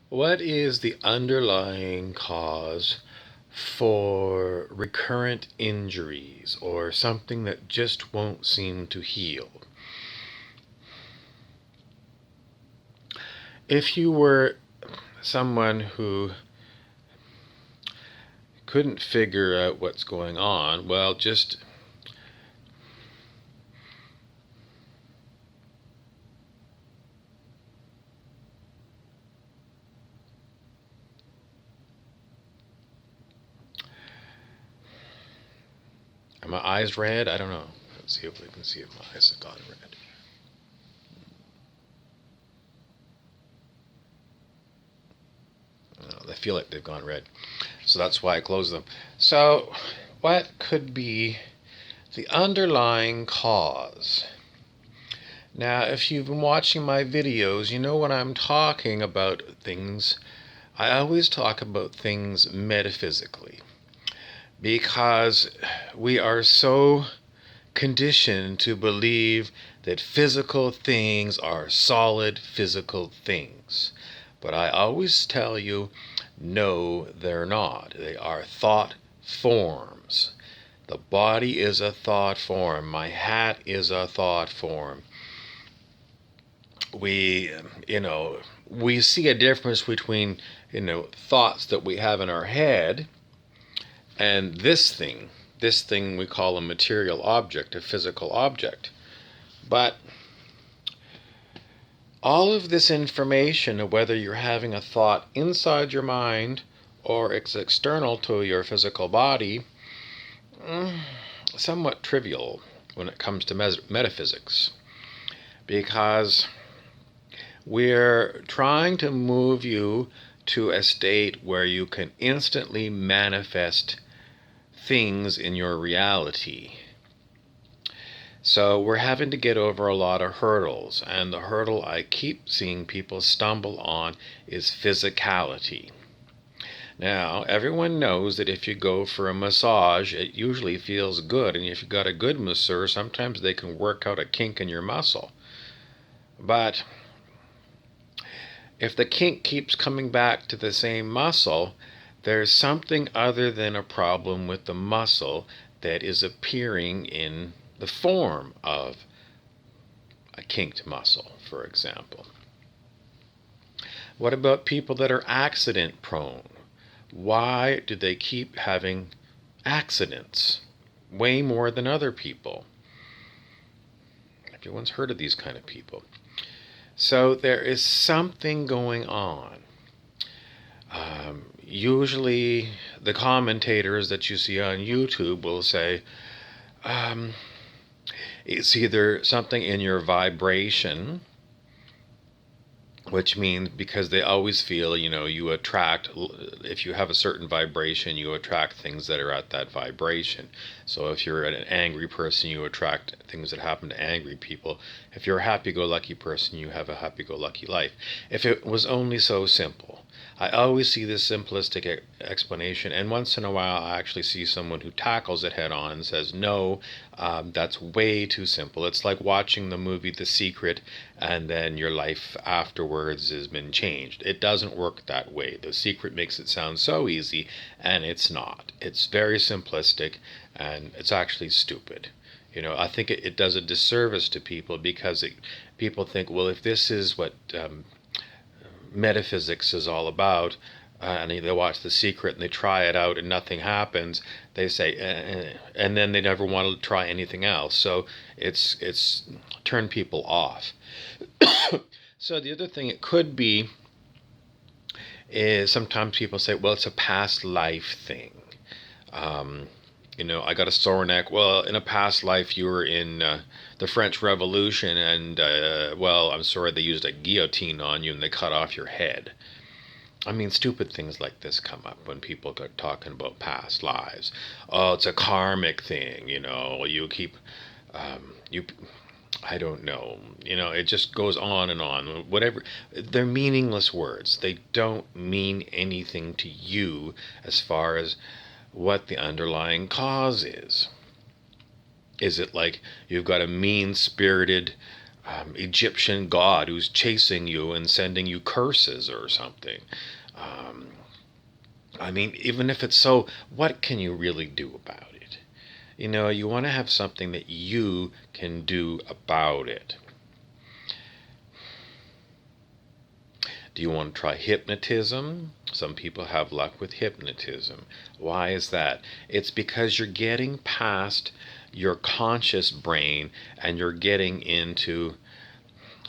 What is the underlying cause for recurrent injuries or something that just won't seem to heal? If you were someone who couldn't figure out what's going on, well, just are my eyes red? I don't know. Let's see if we can see if my eyes have gone red. They feel like they've gone red. So that's why I close them. So, what could be the underlying cause? Now, if you've been watching my videos, you know when I'm talking about things, I always talk about things metaphysically because we are so conditioned to believe that physical things are solid physical things. But I always tell you, no, they're not. They are thought forms. The body is a thought form. My hat is a thought form. We, we see a difference between, thoughts that we have in our head and this thing we call a material object, a physical object. But all of this information, whether you're having a thought inside your mind or it's external to your physical body, somewhat trivial when it comes to metaphysics, because we're trying to move you to a state where you can instantly manifest things in your reality. So we're having to get over a lot of hurdles, and the hurdle I keep seeing people stumble on is physicality. Now, everyone knows that if you go for a massage, it usually feels good, and if you've got a good masseur, sometimes they can work out a kink in your muscle. But if the kink keeps coming back to the same muscle, there's something other than a problem with the muscle that is appearing in the form of a kinked muscle, for example. What about people that are accident prone? Why do they keep having accidents? Way more than other people. Everyone's heard of these kind of people. So there is something going on. Usually the commentators that you see on YouTube will say, it's either something in your vibration, which means because they always feel, you attract, if you have a certain vibration, you attract things that are at that vibration. So if you're an angry person, you attract things that happen to angry people. If you're a happy-go-lucky person, you have a happy-go-lucky life. If it was only so simple. I always see this simplistic explanation, and once in a while I actually see someone who tackles it head on and says, no, that's way too simple. It's like watching the movie The Secret and then your life afterwards has been changed. It doesn't work that way. The Secret makes it sound so easy, and it's not. It's very simplistic, and it's actually stupid. I think it does a disservice to people because people think, well, if this is what metaphysics is all about, and they watch The Secret and they try it out and nothing happens, they say, and then they never want to try anything else. So it's turned people off. So the other thing it could be is sometimes people say, well, it's a past life thing. I got a sore neck. Well, in a past life, you were in the French Revolution, and, well, I'm sorry, they used a guillotine on you and they cut off your head. I mean, stupid things like this come up when people are talking about past lives. Oh, it's a karmic thing, you keep, I don't know, it just goes on and on. Whatever, they're meaningless words. They don't mean anything to you as far as what the underlying cause is. Is it like you've got a mean-spirited Egyptian god who's chasing you and sending you curses or something. Um, I mean, even if it's so, what can you really do about it? You want to have something that you can do about it. Do you want to try hypnotism? Some people have luck with hypnotism. Why is that? It's because you're getting past your conscious brain and you're getting into,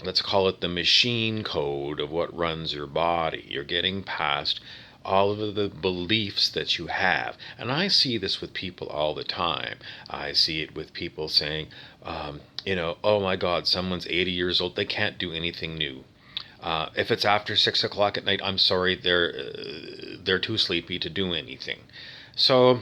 let's call it the machine code of what runs your body. You're getting past all of the beliefs that you have. And I see this with people all the time. I see it with people saying, oh my God, someone's 80 years old, they can't do anything new. If it's after 6 o'clock at night, I'm sorry, they're too sleepy to do anything. So,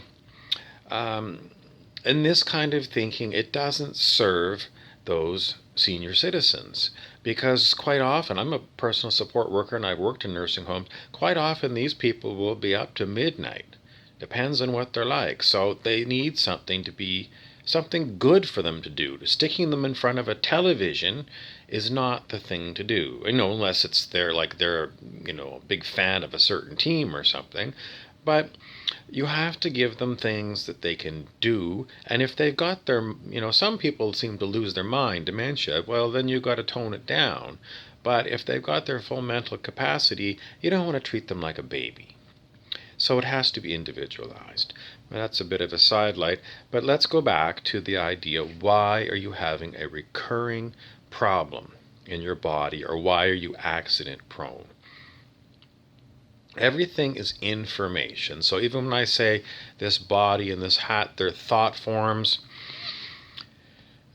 in this kind of thinking, it doesn't serve those senior citizens, because quite often, I'm a personal support worker and I've worked in nursing homes. Quite often, these people will be up to midnight. Depends on what they're like. So they need something to be something good for them to do. Sticking them in front of a television is not the thing to do. Unless they're a big fan of a certain team or something. But you have to give them things that they can do. And if they've got some people seem to lose their mind, dementia, well, then you've got to tone it down. But if they've got their full mental capacity, you don't want to treat them like a baby. So it has to be individualized. That's a bit of a sidelight, but let's go back to the idea, why are you having a recurring problem in your body, or why are you accident prone? Everything is information. So even when I say this body and this hat, they're thought forms,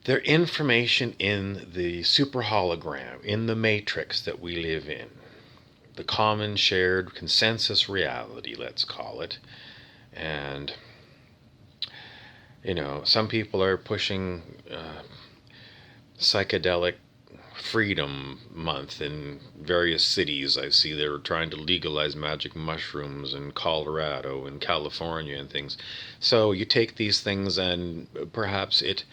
they're information in the super hologram, in the matrix that we live in. The common shared consensus reality, let's call it. And, some people are pushing psychedelic freedom month in various cities. I see they're trying to legalize magic mushrooms in Colorado and California and things. So you take these things and perhaps it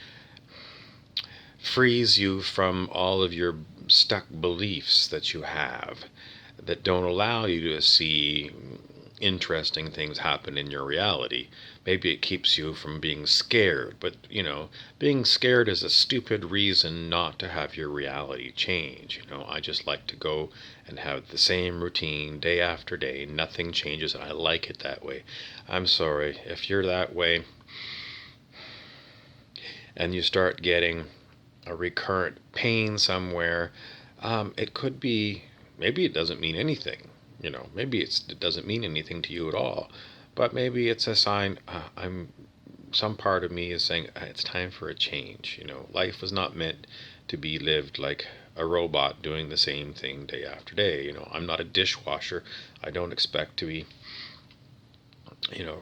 frees you from all of your stuck beliefs that you have that don't allow you to see interesting things happen in your reality. Maybe it keeps you from being scared, but being scared is a stupid reason not to have your reality change. I just like to go and have the same routine day after day. Nothing changes, and I like it that way. I'm sorry, if you're that way and you start getting a recurrent pain somewhere, it could be, maybe it doesn't mean anything. Maybe it doesn't mean anything to you at all, but maybe it's a sign. Some part of me is saying it's time for a change. Life was not meant to be lived like a robot doing the same thing day after day. I'm not a dishwasher. I don't expect to be,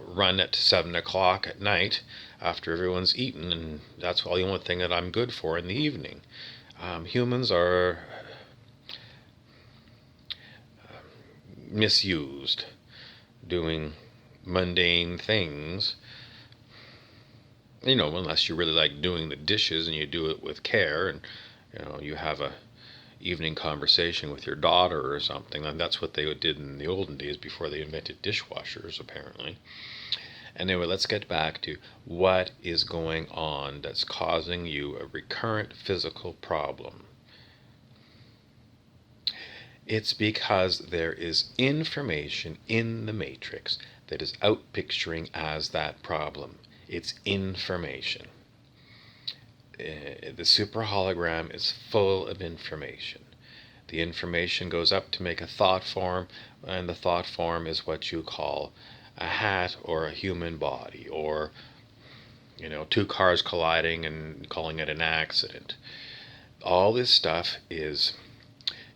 run at 7 o'clock at night after everyone's eaten, and that's the only thing that I'm good for in the evening. Humans are misused doing mundane things, unless you really like doing the dishes and you do it with care, and you have a evening conversation with your daughter or something. And that's what they did in the olden days before they invented dishwashers, apparently. Anyway, let's get back to what is going on that's causing you a recurrent physical problem. It's because there is information in the matrix that is outpicturing as that problem. It's information. The super hologram is full of information. The information goes up to make a thought form, and the thought form is what you call a hat or a human body, or two cars colliding and calling it an accident. All this stuff is,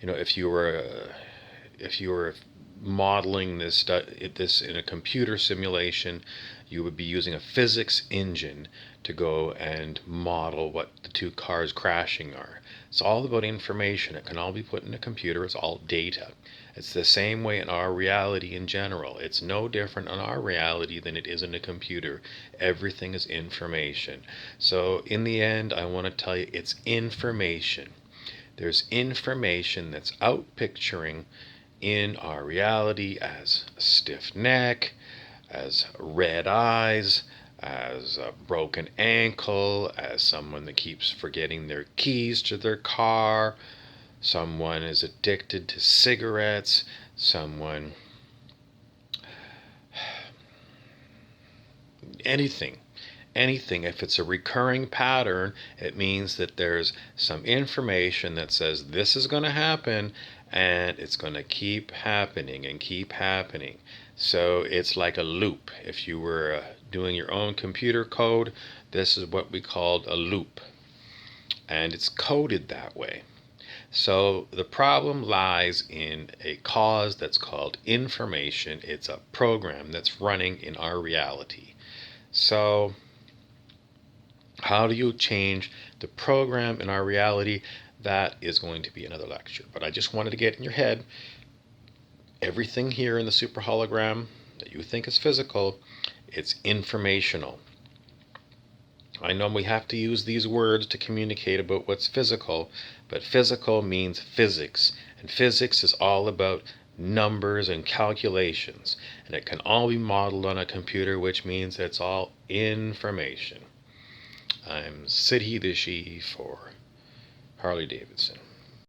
if you were modeling this in a computer simulation, you would be using a physics engine to go and model what the two cars crashing are. It's all about information. It can all be put in a computer. It's all data. It's the same way in our reality in general. It's no different in our reality than it is in a computer. Everything is information. So in the end, I want to tell you, it's information. There's information that's outpicturing in our reality as a stiff neck, as red eyes, as a broken ankle, as someone that keeps forgetting their keys to their car, someone is addicted to cigarettes, someone, anything. Anything, if it's a recurring pattern, it means that there's some information that says this is going to happen and it's going to keep happening and keep happening. So it's like a loop. If you were doing your own computer code, this is what we called a loop. And it's coded that way. So the problem lies in a cause that's called information. It's a program that's running in our reality. So how do you change the program in our reality? That is going to be another lecture. But I just wanted to get in your head, everything here in the super hologram that you think is physical, it's informational. I know we have to use these words to communicate about what's physical, but physical means physics. And physics is all about numbers and calculations. And it can all be modeled on a computer, which means it's all information. I'm Siddhi Dishi for Harley Davidson.